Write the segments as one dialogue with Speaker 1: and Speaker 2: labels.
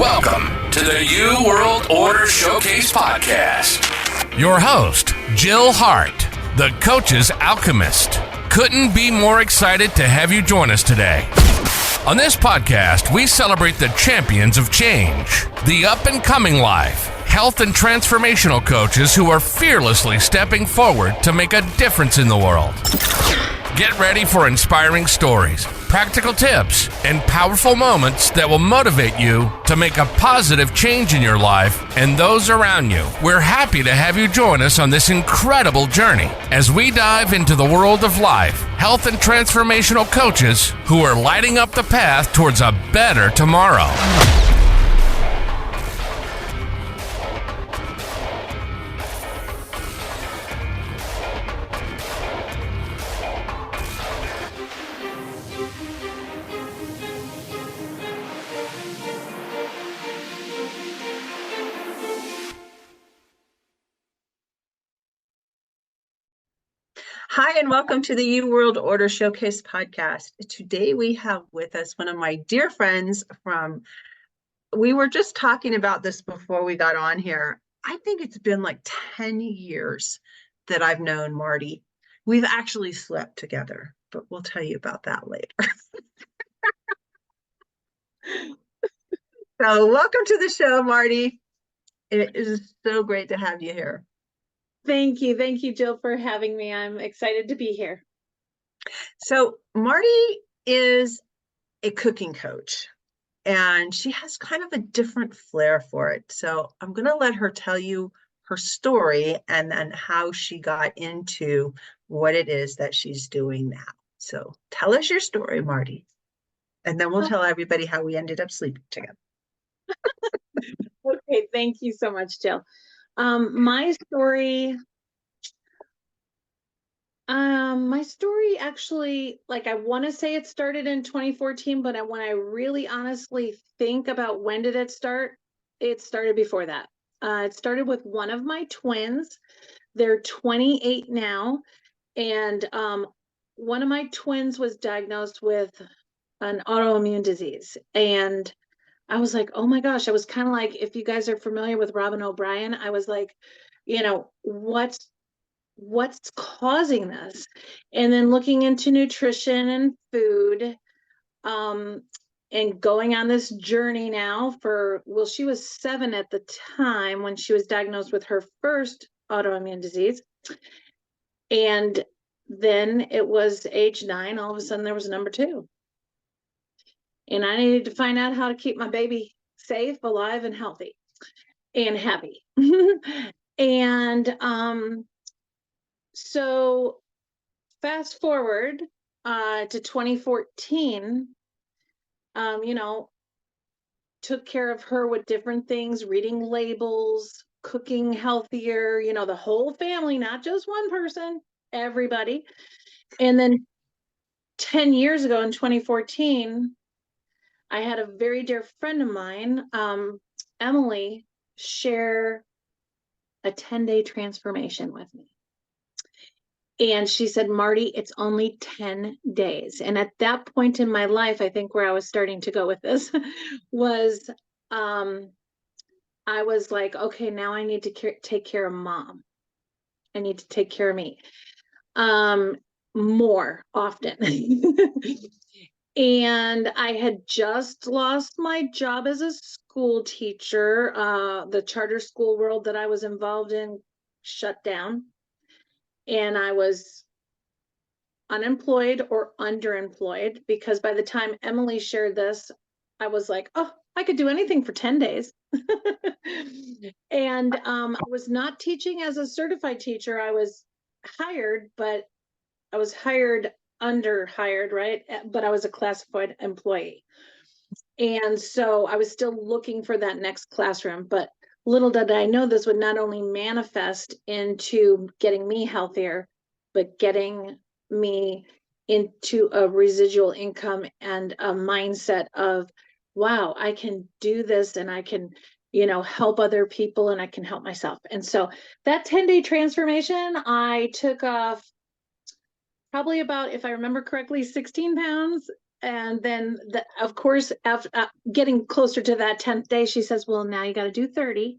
Speaker 1: Welcome to the New World Order Showcase Podcast. Your host, Jill Hart, the coach's Alchemist. Couldn't be more excited to have you join us today. On this podcast, we celebrate the champions of change, the up-and-coming life, health and transformational coaches who are fearlessly stepping forward to make a difference in the world. Get ready for inspiring stories, practical tips, and powerful moments that will motivate you to make a positive change in your life and those around you. We're happy to have you join us on this incredible journey as we dive into the world of life, health, and transformational coaches who are lighting up the path towards a better tomorrow.
Speaker 2: Hi, and welcome to the New World Order Showcase Podcast. Today we have with us one of my dear friends we were just talking about this before we got on here. I think it's been like 10 years that I've known Marti. We've actually slept together, but we'll tell you about that later. So welcome to the show, Marti. It is so great to have you here.
Speaker 3: Thank you. Thank you, Jill, for having me. I'm excited to be here.
Speaker 2: So Marti is a cooking coach, and she has kind of a different flair for it. So I'm going to let her tell you her story and then how she got into what it is that she's doing now. So tell us your story, Marti, and then we'll tell everybody how we ended up sleeping together.
Speaker 3: Okay. Thank you so much, Jill. My story actually, like, I want to say it started in 2014, but when I really honestly think about when did it start, it started before that. It started with one of my twins. They're 28 now. And one of my twins was diagnosed with an autoimmune disease. And I was like, oh my gosh, I was kind of like, if you guys are familiar with Robin O'Brien, I was like, what's causing this? And then looking into nutrition and food, and going on this journey now she was 7 at the time when she was diagnosed with her first autoimmune disease. And then it was age 9, all of a sudden there was number 2. And I needed to find out how to keep my baby safe, alive, and healthy and happy. And so fast forward to 2014, took care of her with different things, reading labels, cooking healthier, the whole family, not just one person, everybody. And then 10 years ago in 2014, I had a very dear friend of mine, Emily, share a 10-day transformation with me. And she said, Marti, it's only 10 days. And at that point in my life, I think where I was starting to go with this was, I was like, okay, now I need to take care of Mom. I need to take care of me more often. And I had just lost my job as a school teacher. The charter school world that I was involved in shut down. And I was unemployed or underemployed, because by the time Emily shared this, I was like, oh, I could do anything for 10 days. And I was not teaching as a certified teacher. I was hired, but I was underhired, right? But I was a classified employee. And so I was still looking for that next classroom, but little did I know this would not only manifest into getting me healthier, but getting me into a residual income and a mindset of, wow, I can do this and I can, help other people and I can help myself. And so that 10-day transformation, I took off probably about, if I remember correctly, 16 pounds. And then, of course, after getting closer to that 10th day, she says, well, now you got to do 30.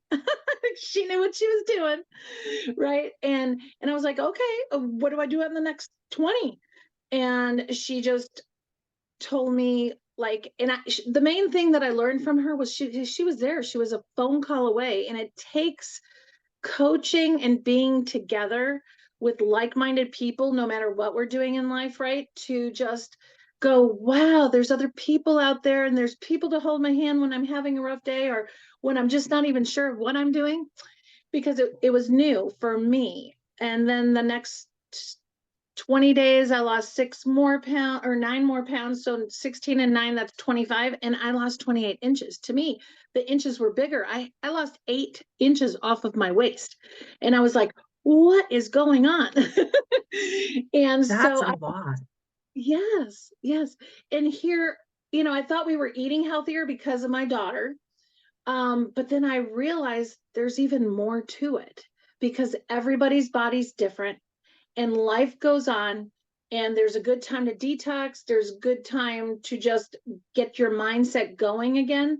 Speaker 3: She knew what she was doing. Right. And I was like, okay, what do I do on the next 20? And she just told me, like, and the main thing that I learned from her was she was there. She was a phone call away. And it takes coaching and being together with like-minded people, no matter what we're doing in life, right? To just go, wow, there's other people out there, and there's people to hold my hand when I'm having a rough day, or when I'm just not even sure of what I'm doing, because it was new for me. And then the next 20 days, I lost 9 more pounds. So 16 and 9, that's 25. And I lost 28 inches. To me, the inches were bigger. I lost 8 inches off of my waist. And I was like, what is going on? And
Speaker 2: That's
Speaker 3: so,
Speaker 2: a lot.
Speaker 3: yes, yes. And here, I thought we were eating healthier because of my daughter. But then I realized there's even more to it, because everybody's body's different and life goes on, and there's a good time to detox. There's a good time to just get your mindset going again.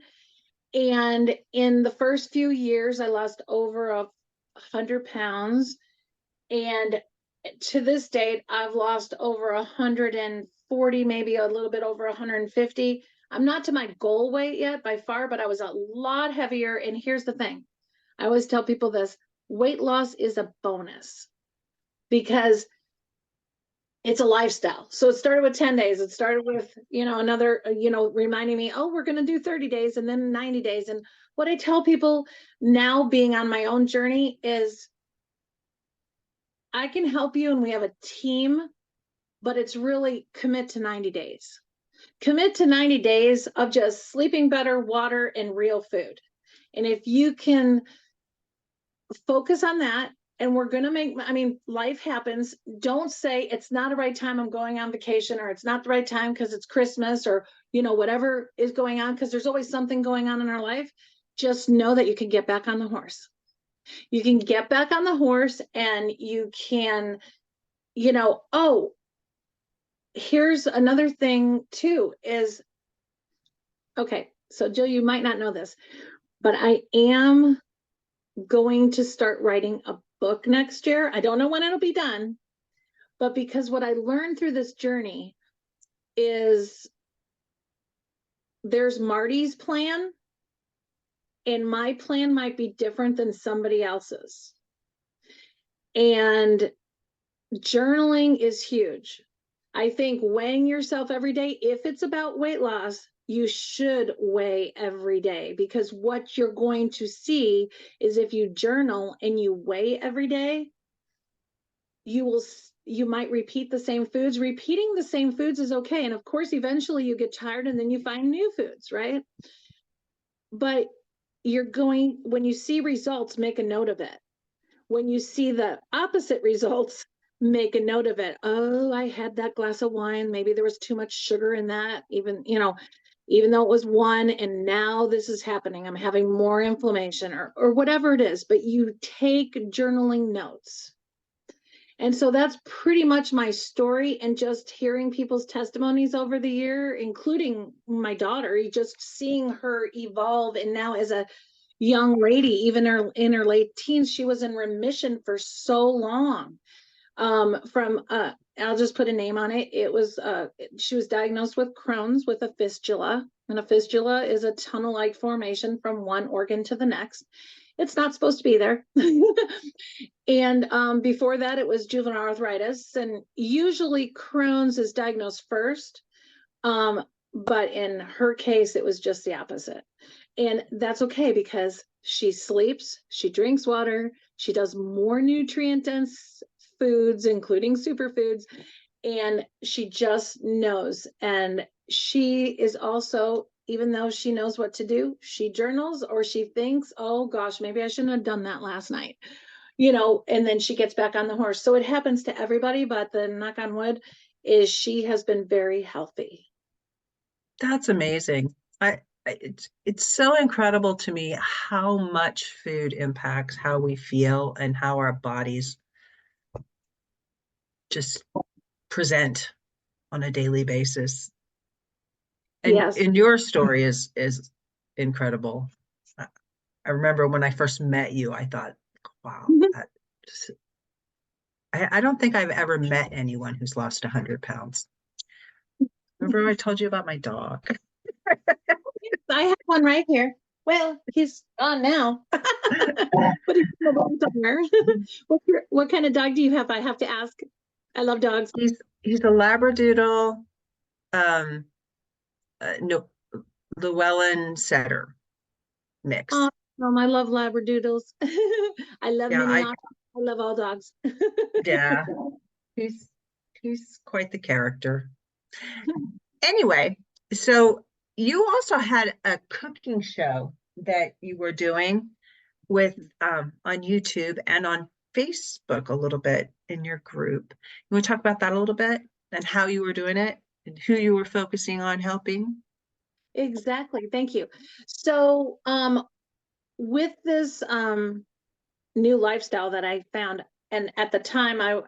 Speaker 3: And in the first few years, I lost over 100 pounds. And to this date, I've lost over 140, maybe a little bit over 150. I'm not to my goal weight yet by far, but I was a lot heavier. And here's the thing. I always tell people this: weight loss is a bonus, because it's a lifestyle. So it started with 10 days. It started with, another, reminding me, oh, we're going to do 30 days and then 90 days. And what I tell people now, being on my own journey, is I can help you and we have a team, but it's really commit to 90 days. Commit to 90 days of just sleeping better, water, and real food. And if you can focus on that, and we're going to life happens. Don't say it's not the right time, I'm going on vacation, or it's not the right time because it's Christmas, or, whatever is going on, because there's always something going on in our life. Just know that you can get back on the horse. You can get back on the horse, and you can, oh, here's another thing too is, okay, so Jill, you might not know this, but I am going to start writing a book next year. I don't know when it'll be done, but because what I learned through this journey is there's Marti's plan, and my plan might be different than somebody else's. And journaling is huge. I think weighing yourself every day, if it's about weight loss, you should weigh every day, because what you're going to see is, if you journal and you weigh every day, you might repeat the same foods. Repeating the same foods is okay. And of course, eventually you get tired and then you find new foods, right? But when you see results, make a note of it. When you see the opposite results, make a note of it. Oh, I had that glass of wine. Maybe there was too much sugar in that, even though it was 1, and now this is happening. I'm having more inflammation, or whatever it is, but you take journaling notes. And so that's pretty much my story. And just hearing people's testimonies over the year, including my daughter, just seeing her evolve. And now, as a young lady, even in her late teens, she was in remission for so long. From I'll just put a name on it. It was she was diagnosed with Crohn's, with a fistula, and a fistula is a tunnel-like formation from one organ to the next. It's not supposed to be there. And before that, it was juvenile arthritis, and usually Crohn's is diagnosed first. But in her case, it was just the opposite. And that's okay, because she sleeps, she drinks water, she does more nutrient-dense foods, including superfoods, and she just knows. And she is also, even though she knows what to do, she journals, or she thinks, oh gosh, maybe I shouldn't have done that last night, and then she gets back on the horse. So it happens to everybody, but the knock on wood is she has been very healthy.
Speaker 2: That's amazing. It's so incredible to me how much food impacts how we feel and how our bodies just present on a daily basis.
Speaker 3: Yes.
Speaker 2: And your story is incredible. I remember when I first met you, I thought, wow, I don't think I've ever met anyone who's lost 100 pounds. Remember I told you about my dog?
Speaker 3: I have one right here. Well, he's gone now. But he's still somewhere. What kind of dog do you have? I have to ask. I love dogs.
Speaker 2: He's a Labradoodle, no, Llewellyn Setter mix.
Speaker 3: I love Labradoodles. I love
Speaker 2: Yeah,
Speaker 3: Minneapolis. I love all dogs.
Speaker 2: yeah, he's quite the character. Anyway, so you also had a cooking show that you were doing with on YouTube and on Facebook a little bit in your group. You want to talk about that a little bit and how you were doing it and who you were focusing on helping?
Speaker 3: Exactly. Thank you. So, with this new lifestyle that I found, and at the time I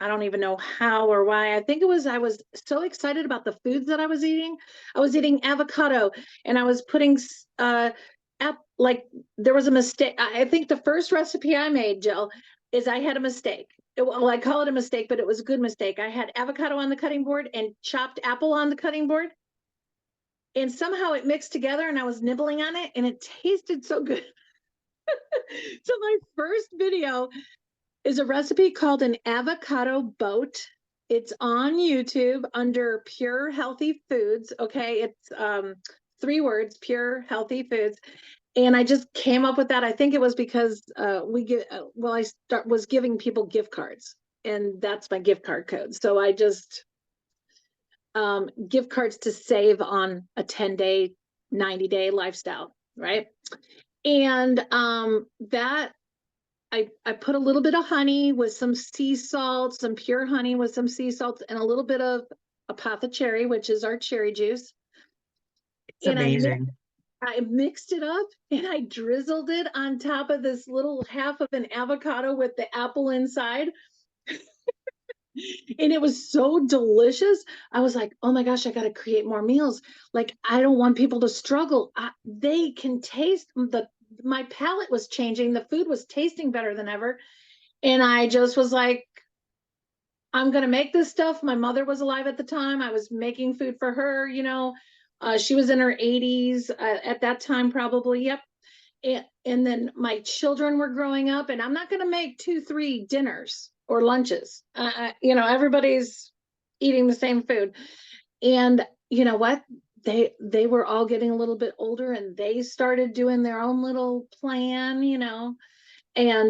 Speaker 3: don't even know how or why. I think it was I was so excited about the foods that I was eating. I was eating avocado, and I was putting like there was a mistake. I think the first recipe I made, Jill, is I had a mistake. Well, I call it a mistake, but it was a good mistake. I had avocado on the cutting board and chopped apple on the cutting board, and somehow it mixed together, and I was nibbling on it, and it tasted so good. So my first video is a recipe called an avocado boat. It's on YouTube under Pure Healthy Foods. Okay, it's 3 words, Pure Healthy Foods. And I just came up with that. I think it was because was giving people gift cards, and that's my gift card code. So I just gift cards to save on a 10-day, 90-day lifestyle, right? And that I put a little bit of honey with some sea salt, some pure honey with some sea salt, and a little bit of apothecary, which is our cherry juice.
Speaker 2: It's
Speaker 3: And
Speaker 2: amazing.
Speaker 3: I mixed it up, and I drizzled it on top of this little half of an avocado with the apple inside. And it was so delicious. I was like, oh my gosh, I got to create more meals. Like, I don't want people to struggle. They can taste my palate was changing. The food was tasting better than ever. And I just was like, I'm going to make this stuff. My mother was alive at the time. I was making food for her, she was in her 80s at that time, probably. Yep. And then my children were growing up, and I'm not going to make 2, 3 dinners or lunches. Everybody's eating the same food. And you know what? They were all getting a little bit older, and they started doing their own little plan, and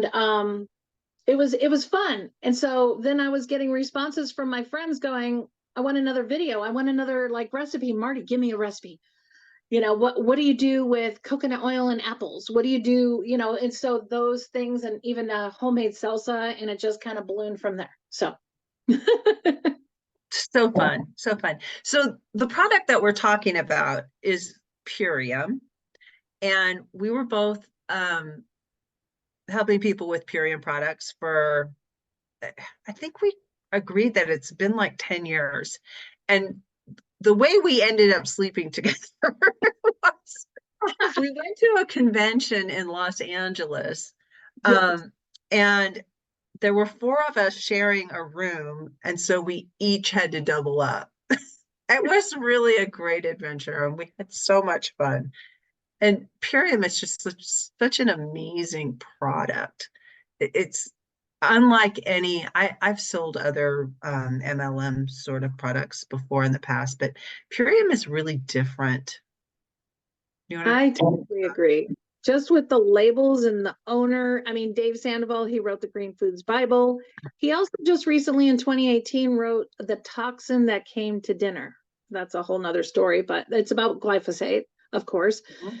Speaker 3: it was fun. And so then I was getting responses from my friends going, I want another video. I want another like recipe. Marti, give me a recipe. What do you do with coconut oil and apples? What do you do? And so those things, and even a homemade salsa, and it just kind of ballooned from there. So
Speaker 2: So fun, so fun. So the product that we're talking about is Purium, and we were both helping people with Purium products for, I think we agreed that it's been like 10 years. And the way we ended up sleeping together was we went to a convention in Los Angeles, and there were 4 of us sharing a room, and so we each had to double up. It was really a great adventure, and we had so much fun. And Purium is just such an amazing product. It's unlike any, I've sold other MLM sort of products before in the past, but Purium is really different.
Speaker 3: I totally agree. Just with the labels and the owner, I mean, Dave Sandoval, he wrote the Green Foods Bible. He also just recently in 2018 wrote The Toxin That Came to Dinner. That's a whole nother story, but it's about glyphosate, of course. Mm-hmm.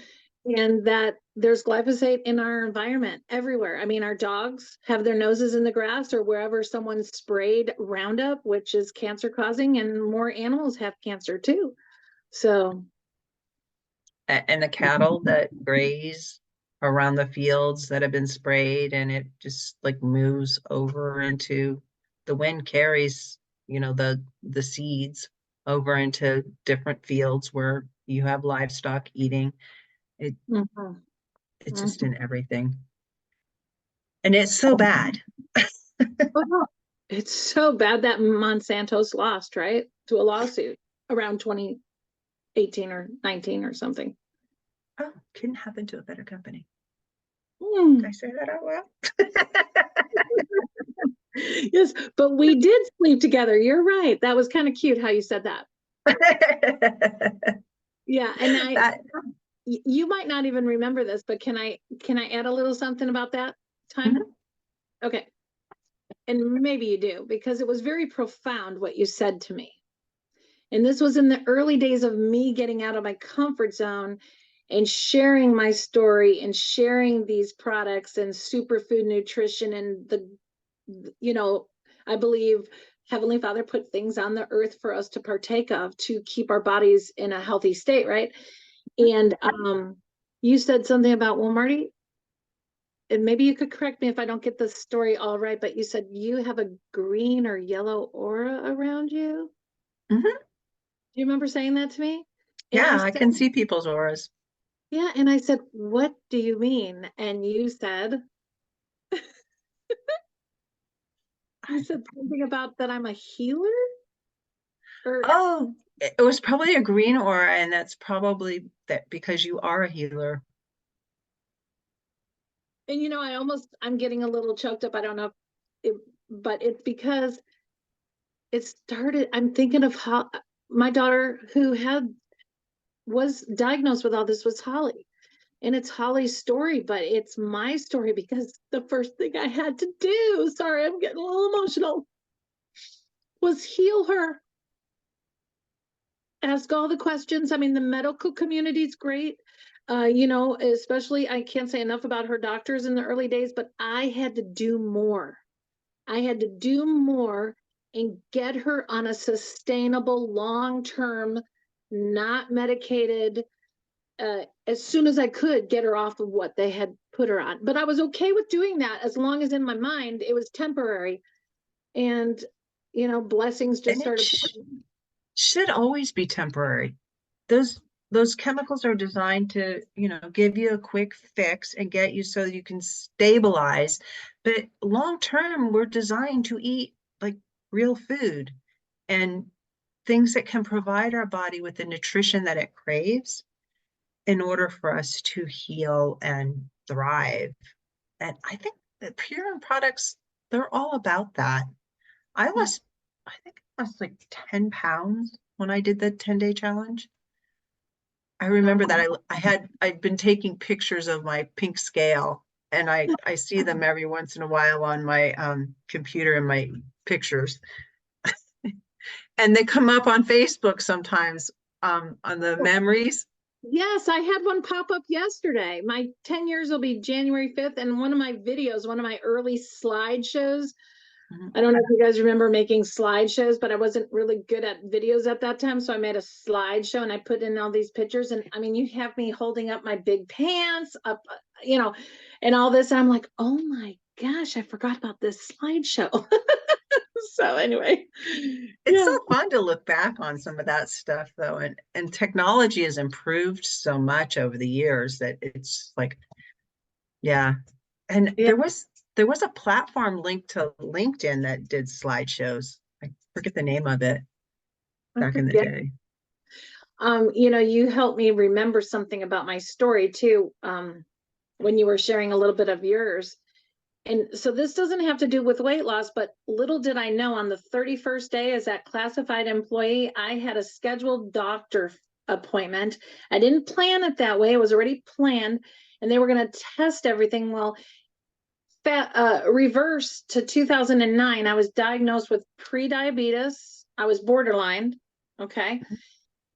Speaker 3: And that there's glyphosate in our environment everywhere. I mean, our dogs have their noses in the grass or wherever someone sprayed Roundup, which is cancer causing, and more animals have cancer too. So.
Speaker 2: And the cattle that graze around the fields that have been sprayed, and it just like moves over into the wind carries, the seeds. over into different fields where you have livestock eating.
Speaker 3: Mhm.
Speaker 2: It's just in everything. And it's so bad.
Speaker 3: Oh, it's so bad that Monsanto's lost, right? To a lawsuit around 2018 or 19 or something.
Speaker 2: Oh, couldn't happen to a better company.
Speaker 3: Hmm.
Speaker 2: Did I say that out loud?
Speaker 3: Yes, but we did sleep together. You're right. That was kind of cute how you said that. Yeah, and
Speaker 2: That,
Speaker 3: you might not even remember this, but can I add a little something about that time?
Speaker 2: Mhm.
Speaker 3: Okay. And maybe you do, because it was very profound what you said to me. And this was in the early days of me getting out of my comfort zone and sharing my story and sharing these products and superfood nutrition and I believe Heavenly Father put things on the earth for us to partake of to keep our bodies in a healthy state, right? And you said something about, well, Marti, and maybe you could correct me if I don't get the story all right, but you said you have a green or yellow aura around you.
Speaker 2: Mhm.
Speaker 3: Do you remember saying that to me? And
Speaker 2: Yeah, I
Speaker 3: said,
Speaker 2: can see people's auras.
Speaker 3: yeah. And I said, what do you mean? And you said something about that I'm a healer? Or
Speaker 2: Oh, it was probably a green aura, and that's probably that because you are a healer.
Speaker 3: and I'm getting a little choked up. I don't know but it's because it started, I'm thinking of how my daughter who was diagnosed with all this was Holly. And it's Holly's story, but it's my story because the first thing I had to do, sorry, I'm getting a little emotional, was heal her. Ask all the questions. I mean, the medical community is great. Especially, I can't say enough about her doctors in the early days, but I had to do more. I had to do more and get her on a sustainable, long-term, not medicated, as soon as I could get her off of what they had put her on. But I was okay with doing that as long as in my mind it was temporary. And, blessings just
Speaker 2: And it
Speaker 3: started.
Speaker 2: should always be temporary. Those chemicals are designed to, give you a quick fix and get you so you can stabilize. But long term, we're designed to eat like real food and things that can provide our body with the nutrition that it craves in order for us to heal and thrive. And I think that Purium products, they're all about that. I lost, I think I lost like 10 pounds when I did the 10-day challenge. I remember that I'd been taking pictures of my pink scale, and I see them every once in a while on my computer in my pictures. And they come up on Facebook sometimes on the memories.
Speaker 3: Yes, I had one pop up yesterday. My 10 years will be January 5th. And one of my videos, one of my early slideshows,
Speaker 2: Mhm.
Speaker 3: I don't know if you guys remember making slideshows, but I wasn't really good at videos at that time. So I made a slideshow and I put in all these pictures. And I mean, you have me holding up my big pants up, and all this. And I'm like, oh my gosh, I forgot about this slideshow. So anyway,
Speaker 2: It's
Speaker 3: yeah.
Speaker 2: so fun to look back on some of that stuff though, and technology has improved so much over the years that it's like, yeah. And
Speaker 3: Yeah.
Speaker 2: there was a platform linked to LinkedIn that did slideshows. I forget the name of it
Speaker 3: I
Speaker 2: back in the
Speaker 3: forget.
Speaker 2: day.
Speaker 3: You helped me remember something about my story too, when you were sharing a little bit of yours. And so this doesn't have to do with weight loss, but little did I know on the 31st day as that classified employee, I had a scheduled doctor appointment. I didn't plan it that way. It was already planned and they were going to test everything. Well, reverse to 2009, I was diagnosed with pre-diabetes. I was borderline. Okay.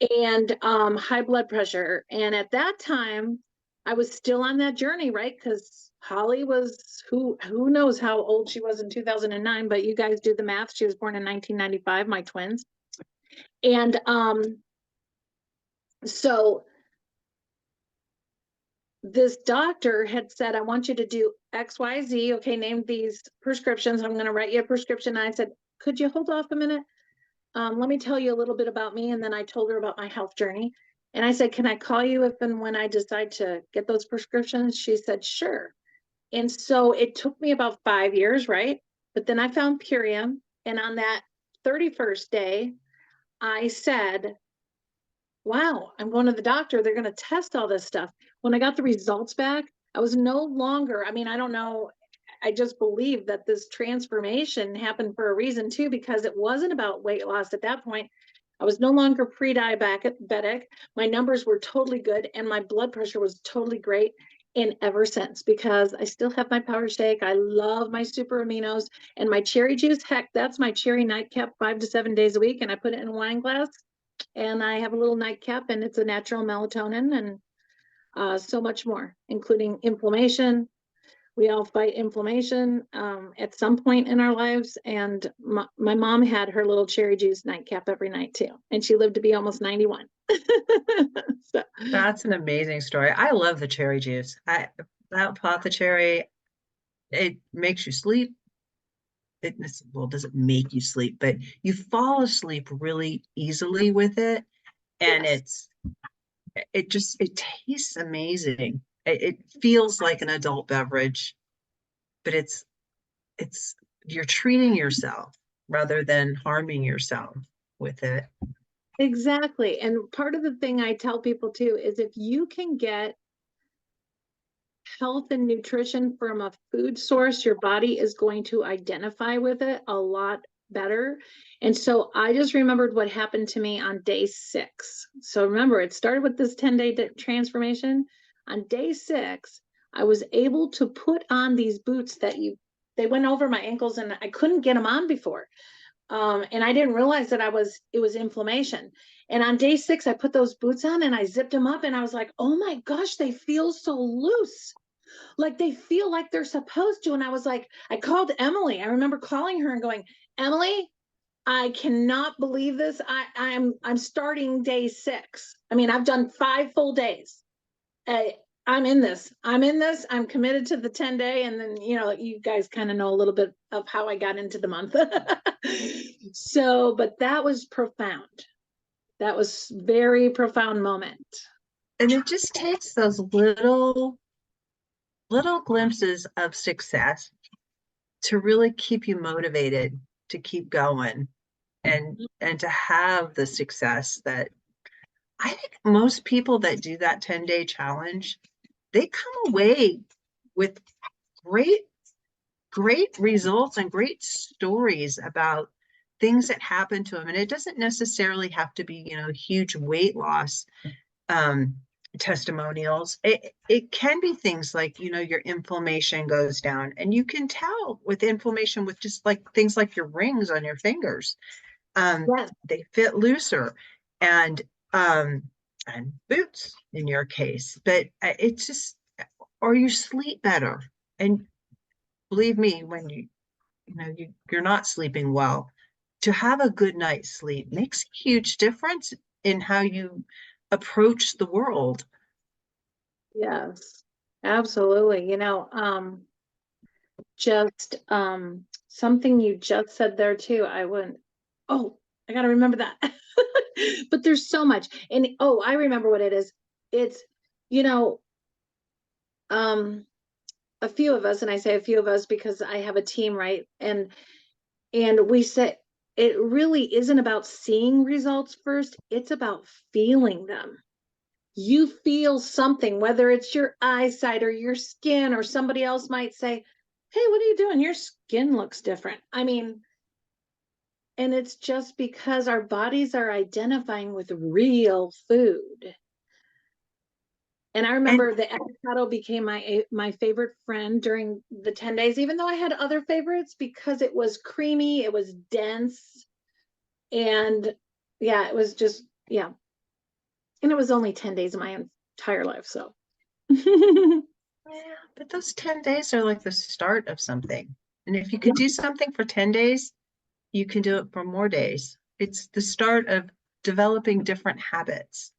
Speaker 3: And high blood pressure. And at that time, I was still on that journey, right? Because Holly was who knows how old she was in 2009, but you guys do the math. She was born in 1995, my twins. And so this doctor had said, I want you to do XYZ. Okay, name these prescriptions. I'm going to write you a prescription. And I said, could you hold off a minute? let me tell you a little bit about me. And then I told her about my health journey. And I said, can I call you if and when I decide to get those prescriptions? She said, sure. And so it took me about 5 years, right? But then I found Purium. And on that 31st day, I said, wow, I'm going to the doctor. They're going to test all this stuff. When I got the results back, I was no longer, I mean, I don't know. I just believe that this transformation happened for a reason too, because it wasn't about weight loss at that point. I was no longer pre-diabetic. My numbers were totally good and my blood pressure was totally great. And ever since, because I still have my power shake, I love my super aminos and my cherry juice. Heck, that's my cherry nightcap 5 to 7 days a week. And I put it in a wine glass and I have a little nightcap and it's a natural melatonin and so much more, including inflammation. We all fight inflammation at some point in our lives. And my mom had her little cherry juice nightcap every night too. And she lived to be almost 91. So.
Speaker 2: That's an amazing story. I love the cherry juice. That apothecary, it makes you sleep. Well, doesn't make you sleep, but you fall asleep really easily with it. And
Speaker 3: Yes.
Speaker 2: it tastes amazing. It feels like an adult beverage, but it's you're treating yourself rather than harming yourself with it.
Speaker 3: Exactly. And part of the thing I tell people too is if you can get health and nutrition from a food source, your body is going to identify with it a lot better. And so I just remembered what happened to me on day 6. So remember, it started with this 10-day transformation. On day 6, I was able to put on these boots that they went over my ankles and I couldn't get them on before. And I didn't realize that it was inflammation. And on day 6, I put those boots on and I zipped them up and I was like, oh my gosh, they feel so loose. Like they feel like they're supposed to. And I was like, I called Emily. I remember calling her and going, Emily, I cannot believe this. I'm starting day 6. I mean, I've done 5 full days. I'm in this. I'm committed to the 10-day. And then, you guys kind of know a little bit of how I got into the month. So, but that was profound. That was very profound moment.
Speaker 2: And it just takes those little glimpses of success to really keep you motivated to keep going and to have the success that I think most people that do that 10-day challenge, they come away with great results and great stories about things that happen to them. And it doesn't necessarily have to be, huge weight loss testimonials. It can be things like, your inflammation goes down, and you can tell with inflammation with just like things like your rings on your fingers.
Speaker 3: Yes.
Speaker 2: They fit looser, and boots in your case, but it's just, or you sleep better. And believe me, when you're not sleeping well, to have a good night's sleep makes a huge difference in how you approach the world.
Speaker 3: Yes, absolutely. Just something you just said there too. Oh, I got to remember that. But there's so much. And I remember what it is. It's, you know, a few of us, and I say a few of us because I have a team, right? And we say it really isn't about seeing results first, it's about feeling them. You feel something, whether it's your eyesight or your skin, or somebody else might say, hey, what are you doing? Your skin looks different. I mean, and it's just because our bodies are identifying with real food. And I remember the avocado became my favorite friend during the 10 days, even though I had other favorites, because it was creamy, it was dense, and yeah, it was just, yeah. And it was only 10 days of my entire life, so.
Speaker 2: Yeah, but those 10 days are like the start of something. And if you could do something for 10 days, you can do it for more days. It's the start of developing different habits.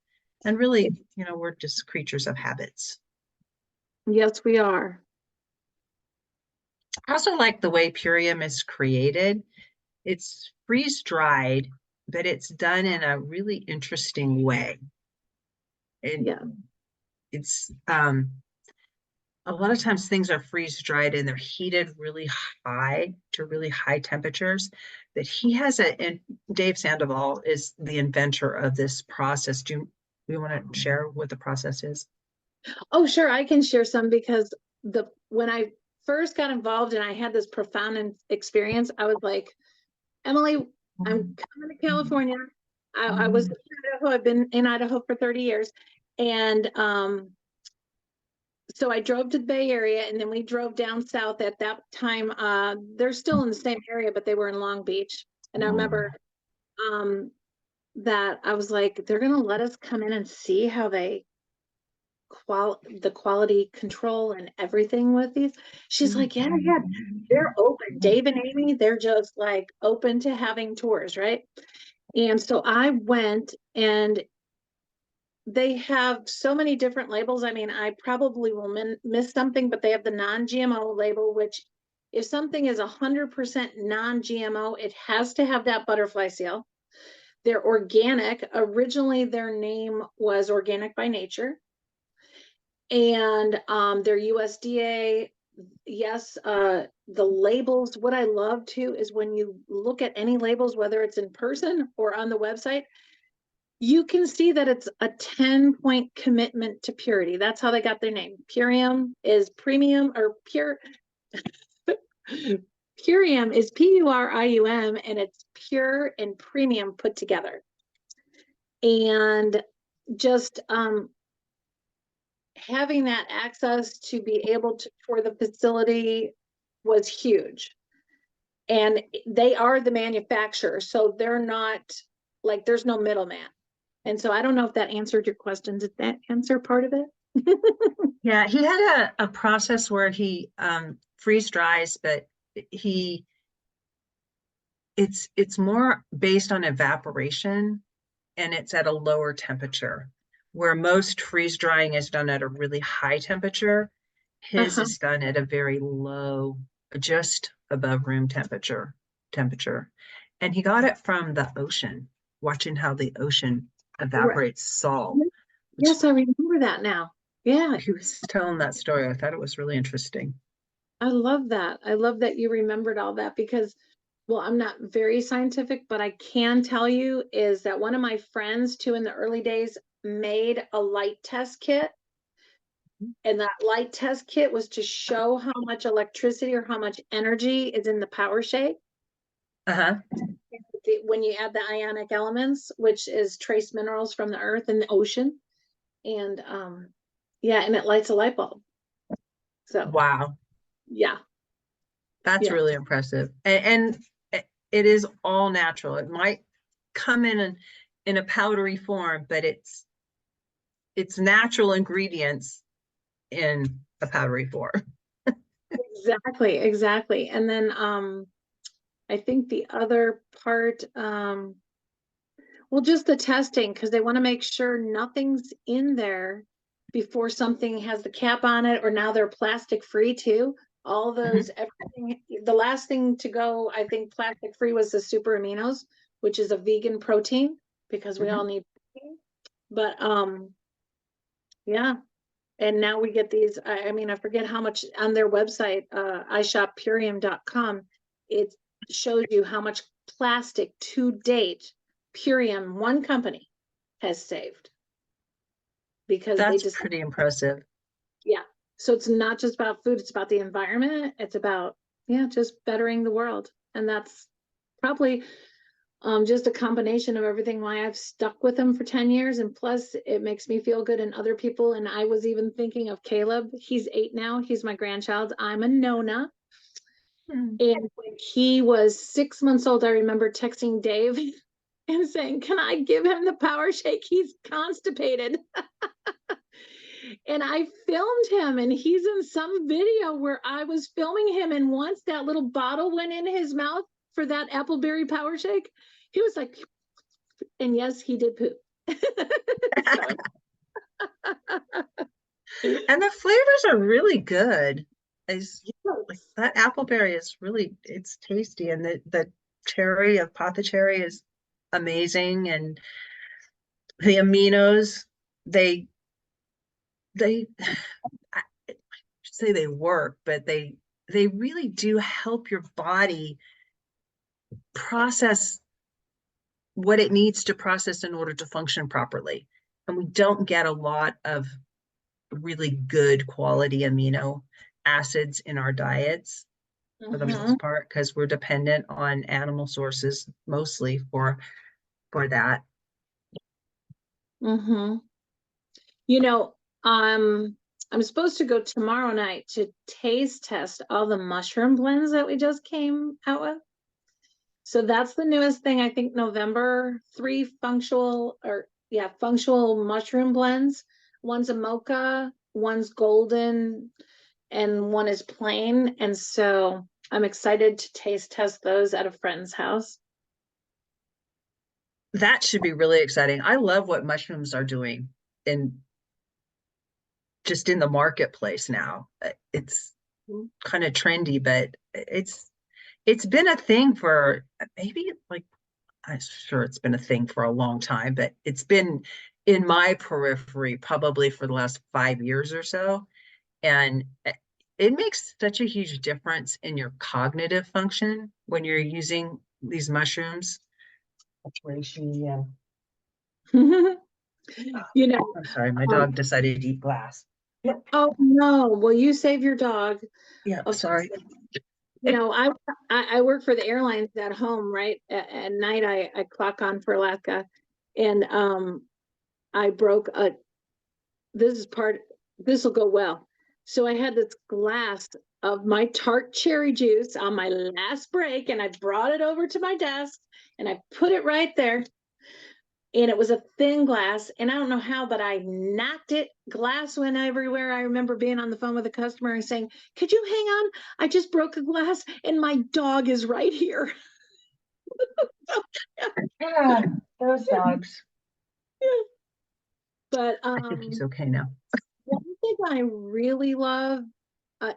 Speaker 2: And really, we're just creatures of habits.
Speaker 3: Yes, we are.
Speaker 2: I also like the way Purium is created. It's freeze dried but it's done in a really interesting way. And
Speaker 3: Yeah.
Speaker 2: it's a lot of times things are freeze dried and they're heated really high to really high temperatures. But he has and Dave Sandoval is the inventor of this process. Do you want to share what the process is?
Speaker 3: Oh, sure. I can share some because when I first got involved and I had this profound experience, I was like, Emily, I'm coming to California. I was in Idaho. I've been in Idaho for 30 years. And so I drove to the Bay Area and then we drove down south at that time. They're still in the same area, but they were in Long Beach. And I remember that I was like, they're going to let us come in and see how they the quality control and everything with these. She's like, yeah, they're open. Dave and Amy, they're just like open to having tours, right? And so I went, and they have so many different labels. I mean, I probably will miss something, but they have the non-GMO label, which if something is 100% non-GMO, it has to have that butterfly seal. They're organic. Originally, their name was Organic by Nature. And they're USDA. Yes, the labels, what I love too is when you look at any labels, whether it's in person or on the website, you can see that it's a 10-point commitment to purity. That's how they got their name. Purium is premium, or pure. Purium is Purium, and it's pure and premium put together. And just having that access to be able to for the facility was huge. And they are the manufacturer, so they're not like, there's no middleman. And so I don't know if that answered your question. Did that answer part of it?
Speaker 2: Yeah, he had a process where he freeze dries, but it's more based on evaporation, and it's at a lower temperature, where most freeze drying is done at a really high temperature. His is done at a very low, just above room temperature. And he got it from the ocean, watching how the ocean evaporates salt.
Speaker 3: Yes, I remember that now. Yeah.
Speaker 2: He was telling that story. I thought it was really interesting.
Speaker 3: I love that. I love that you remembered all that because, well, I'm not very scientific, but I can tell you is that one of my friends too in the early days made a light test kit. And that light test kit was to show how much electricity or how much energy is in the power shake. When you add the ionic elements, which is trace minerals from the earth and the ocean. And yeah, and it lights a light bulb. So
Speaker 2: wow.
Speaker 3: Yeah.
Speaker 2: That's really impressive. And it is all natural. It might come in a powdery form, but it's natural ingredients in a powdery form.
Speaker 3: Exactly. And then I think the other part, well, just the testing, because they want to make sure nothing's in there before something has the cap on it, or now they're plastic free too. All those, everything, the last thing to go, I think plastic free was the super aminos, which is a vegan protein, because we all need protein. But yeah. And now we get these, I mean, I forget how much on their website, ishoppurium.com, it shows you how much plastic to date Purium, one company, has saved. Because
Speaker 2: that's pretty impressive.
Speaker 3: Yeah. So it's not just about food, it's about the environment. It's about, just bettering the world. And that's probably just a combination of everything why I've stuck with them for 10 years. And plus it makes me feel good in other people. And I was even thinking of Caleb. He's 8 now. He's my grandchild. I'm a Nona. And when he was 6 months old, I remember texting Dave and saying, can I give him the power shake? He's constipated. And I filmed him, and he's in some video where I was filming him. And once that little bottle went in his mouth for that appleberry power shake, he was like, and yes, he did poop.
Speaker 2: And the flavors are really good. Like that appleberry is really, it's tasty. And the cherry of apothecary is amazing. And the aminos, they I should say they work, but they really do help your body process what it needs to process in order to function properly. And we don't get a lot of really good quality amino acids in our diets for the most part, because we're dependent on animal sources mostly for
Speaker 3: Mm-hmm. You know, I'm supposed to go tomorrow night to taste test all the mushroom blends that we just came out with. So that's the newest thing. I think November, three functional mushroom blends. One's a mocha, one's golden, and one is plain. And so I'm excited to taste test those at a friend's house.
Speaker 2: That should be really exciting. I love what mushrooms are doing in just in the marketplace now. It's kind of trendy, but it's been a thing for maybe like I'm sure it's been a thing for a long time, but it's been in my periphery probably for the last 5 years or so. And it makes such a huge difference in your cognitive function when you're using these mushrooms. That's where she,
Speaker 3: You know,
Speaker 2: I'm sorry, my dog decided to eat glass. Yep.
Speaker 3: oh no, well, you save your dog.
Speaker 2: Yeah,
Speaker 3: Of
Speaker 2: sorry.
Speaker 3: You know, I work for the airlines at home, right? At night, I clock on for Alaska, and I broke a. This will go well. So I had this glass of my tart cherry juice on my last break, and I brought it over to my desk, and I put it right there. And it was a thin glass, and I don't know how, but I knocked it. Glass went everywhere. I remember being on the phone with a customer and saying, "Could you hang on? I just broke a glass, and my dog is right here."
Speaker 2: Yeah, those dogs.
Speaker 3: But
Speaker 2: I think he's okay now.
Speaker 3: one thing I really love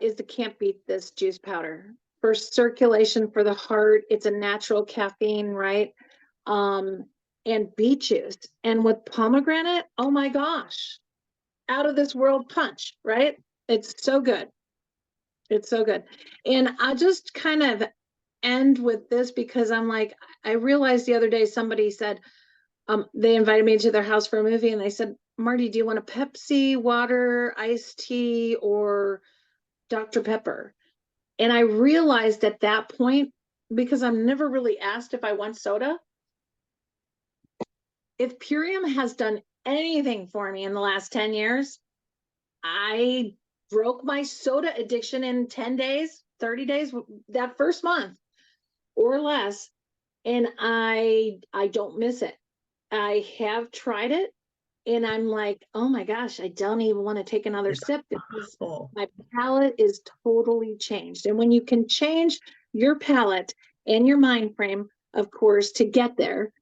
Speaker 3: is the Can't Beat This juice powder for circulation for the heart. It's a natural caffeine, right? Um, and beet juice, and with pomegranate, oh my gosh, out of this world punch, right? It's so good. It's so good. And I just kind of end with this because I'm like, I realized the other day somebody said, they invited me to their house for a movie, and they said, "Marty, do you want a Pepsi, water, iced tea, or Dr. Pepper?" And I realized at that point, because I'm never really asked if I want soda, if Purium has done anything for me in the last 10 years, I broke my soda addiction in 10 days, 30 days, that first month or less. And I don't miss it. I have tried it, and I'm like, oh my gosh, I don't even want to take another
Speaker 2: It's
Speaker 3: sip because
Speaker 2: awful.
Speaker 3: my palate is totally changed. And when you can change your palate and your mind frame, of course, to get there,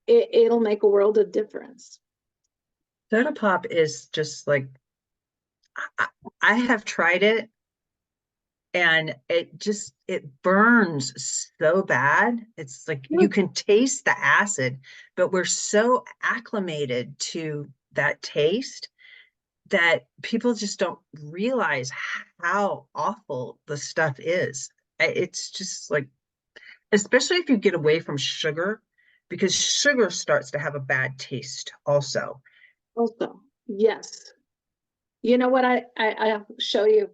Speaker 3: it'll make a world of difference.
Speaker 2: Soda pop is just like I, I have tried it and it burns so bad. It's like
Speaker 3: Yeah.
Speaker 2: you can taste the acid, but we're so acclimated to that taste that people just don't realize how awful the stuff is. It's just like, especially if you get away from sugar, because sugar starts to have a bad taste also.
Speaker 3: Also, yes. You know what? I'll show you.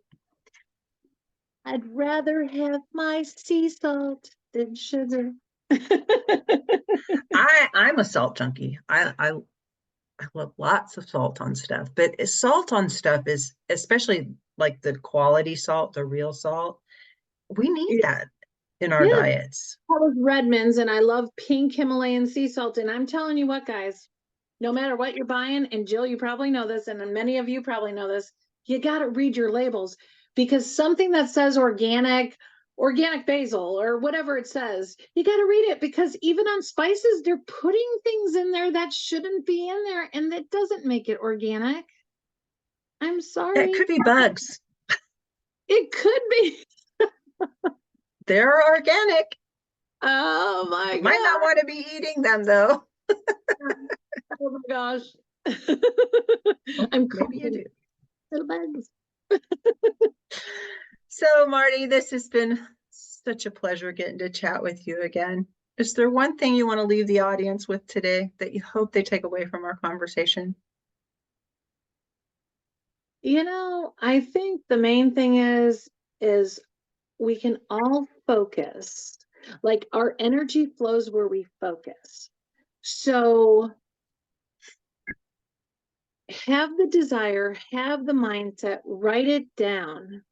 Speaker 3: I'd rather have my sea salt than sugar.
Speaker 2: I'm a salt junkie. I love lots of salt on stuff, but salt on stuff is especially like the quality salt, the real salt. We need
Speaker 3: Yeah,
Speaker 2: that in our
Speaker 3: yeah.
Speaker 2: diets.
Speaker 3: I was Redmond's, and I love pink Himalayan sea salt. And I'm telling you what, guys, no matter what you're buying, and Jill, you probably know this, and many of you probably know this, you got to read your labels, because something that says organic basil, or whatever it says, you got to read it, because even on spices, they're putting things in there that shouldn't be in there, and that doesn't make it organic. I'm
Speaker 2: It
Speaker 3: sorry.
Speaker 2: could be bugs.
Speaker 3: It could be.
Speaker 2: They're organic.
Speaker 3: Oh my
Speaker 2: Might not
Speaker 3: God.
Speaker 2: want to be eating them though.
Speaker 3: Oh my gosh. I'm
Speaker 2: Maybe you do.
Speaker 3: little bugs.
Speaker 2: So, Marty, this has been such a pleasure getting to chat with you again. Is there one thing you want to leave the audience with today that you hope they take away from our conversation?
Speaker 3: I think the main thing is we can all focus. Like our energy flows where we focus. So have the desire, have the mindset, write it down,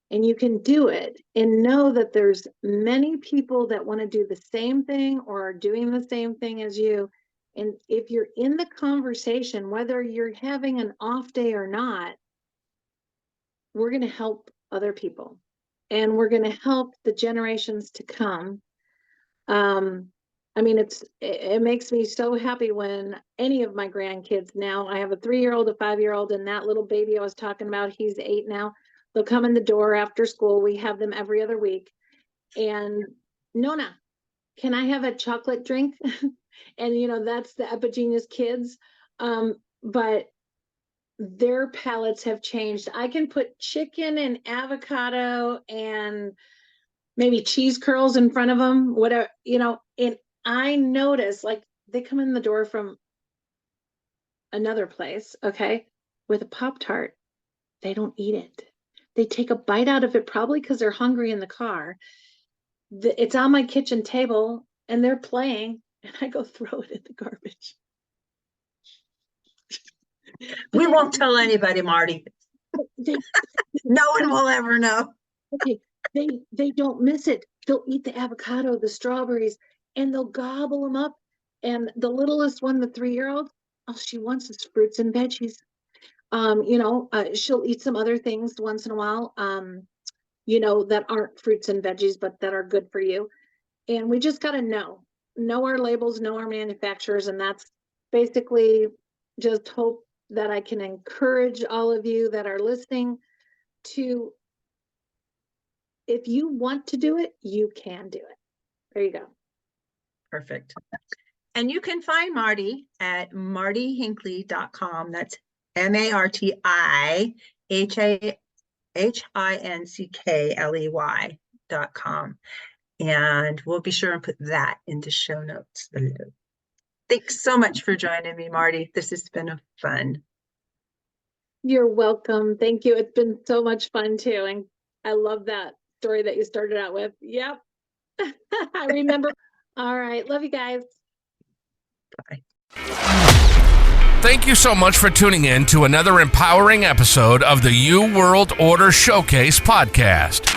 Speaker 3: and you can do it, and know that there's many people that want to do the same thing or are doing the same thing as you. And if you're in the conversation, whether you're having an off day or not, we're going to help other people, and we're going to help the generations to come. I mean, it makes me so happy when any of my grandkids, now I have a 3-year-old, a 5-year-old, and that little baby I was talking about, he's 8 now. They'll come in the door after school. We have them every other week. And Nona, can I have a chocolate drink? And that's the Epigenius kids. But their palates have changed. I can put chicken and avocado and maybe cheese curls in front of them, whatever, and I notice, like, they come in the door from another place, okay, with a Pop-Tart. They don't eat it. They take a bite out of it, probably because they're hungry in the car. It's on my kitchen table and they're playing, and I go throw it in the garbage.
Speaker 2: We won't tell anybody, Marty. No one will ever know.
Speaker 3: Okay, they don't miss it. They'll eat the avocado, the strawberries, and they'll gobble them up. And the littlest one, the 3-year-old, all she wants is fruits and veggies. She'll eat some other things once in a while, that aren't fruits and veggies, but that are good for you. And we just got to know our labels, know our manufacturers. And that's basically just hope that I can encourage all of you that are listening to, if you want to do it, you can do it. There you go.
Speaker 2: Perfect. And you can find Marti at martihinckley.com. That's MartiHinckley.com. And we'll be sure and put that into show notes below. Thanks so much for joining me, Marti. This has been fun.
Speaker 3: You're welcome. Thank you. It's been so much fun too. And I love that story that you started out with. Yep. I remember. All right. Love you guys.
Speaker 2: Bye.
Speaker 1: Thank you so much for tuning in to another empowering episode of the You World Order Showcase podcast.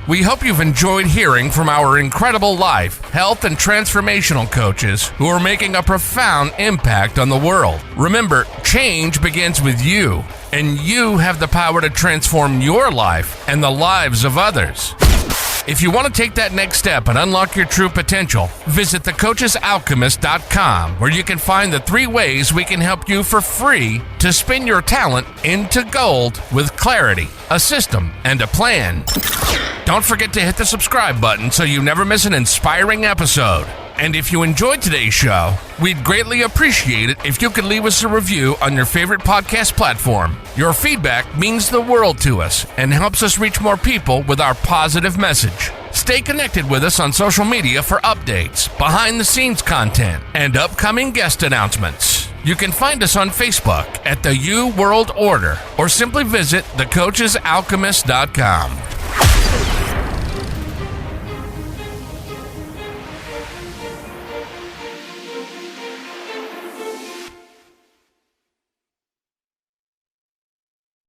Speaker 1: We hope you've enjoyed hearing from our incredible life, health, and transformational coaches who are making a profound impact on the world. Remember, change begins with you, and you have the power to transform your life and the lives of others. If you want to take that next step and unlock your true potential, visit thecoachesalchemist.com, where you can find the 3 ways we can help you for free to spin your talent into gold with clarity, a system, and a plan. Don't forget to hit the subscribe button so you never miss an inspiring episode. And if you enjoyed today's show, we'd greatly appreciate it if you could leave us a review on your favorite podcast platform. Your feedback means the world to us and helps us reach more people with our positive message. Stay connected with us on social media for updates, behind-the-scenes content, and upcoming guest announcements. You can find us on Facebook at the You World Order, or simply visit thecoachesalchemist.com.